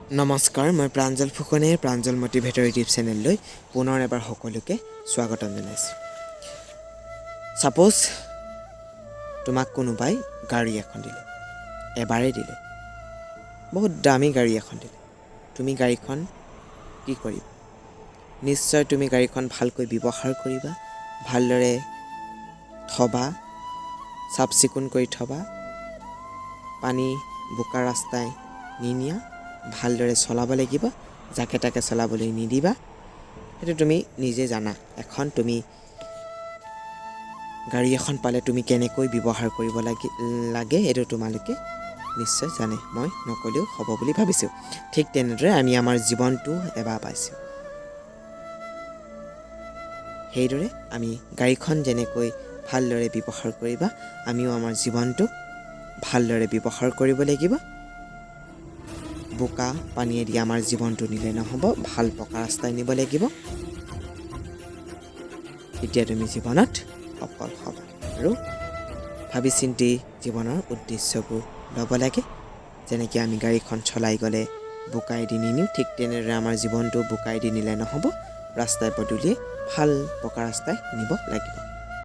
নমস্কাৰ, মই প্ৰাঞ্জল ফুকনে প্ৰাঞ্জল মটিভেটৰ ইউটিউব চেনেললৈ পুনৰ এবাৰ সকলোকে স্বাগতম জনাইছোঁ। ছাপ'জ তোমাক কোনোবাই গাড়ী এখন দিলে, এবাৰেই দিলে, বহুত দামী গাড়ী এখন দিলে। তুমি গাড়ীখন কি কৰিবা? নিশ্চয় তুমি গাড়ীখন ভালকৈ ব্যৱহাৰ কৰিবা, ভালদৰে থবা, চাফ চিকুণ কৰি থবা, পানী বোকা ৰাস্তাই নিনিয়া, ভালদৰে চলাব লাগিব, যাকে তাকে চলাবলৈ নিদিবা। সেইটো তুমি নিজে জানা। তুমি গাড়ী এখন পালে তুমি কেনেকৈ ব্যৱহাৰ কৰিব লাগে এইটো তোমালোকে নিশ্চয় জানে, মই নকলেও হ'ব বুলি ভাবিছোঁ। ঠিক তেনেদৰে আমি আমাৰ জীৱনটো এবাৰ পাইছোঁ। সেইদৰে আমি গাড়ীখন যেনেকৈ ভালদৰে ব্যৱহাৰ কৰিবা, আমিও আমাৰ জীৱনটোক ভালদৰে ব্যৱহাৰ কৰিব লাগিব। বোকা পানীয়ে দি আমাৰ জীৱনটো নিলে নহ'ব, ভাল পকা ৰাস্তাই নিব লাগিব। তেতিয়া তুমি জীৱনত সফল হ'বা আৰু ভাবি চিন্তি জীৱনৰ উদ্দেশ্যবোৰ ল'ব লাগে। যেনেকৈ আমি গাড়ীখন চলাই গ'লে বোকাই দি নিনিওঁ, ঠিক তেনেদৰে আমাৰ জীৱনটো বোকাই দি নিলে নহ'ব, ৰাস্তাই পদূলিয়ে ভাল পকা ৰাস্তাই নিব লাগিব।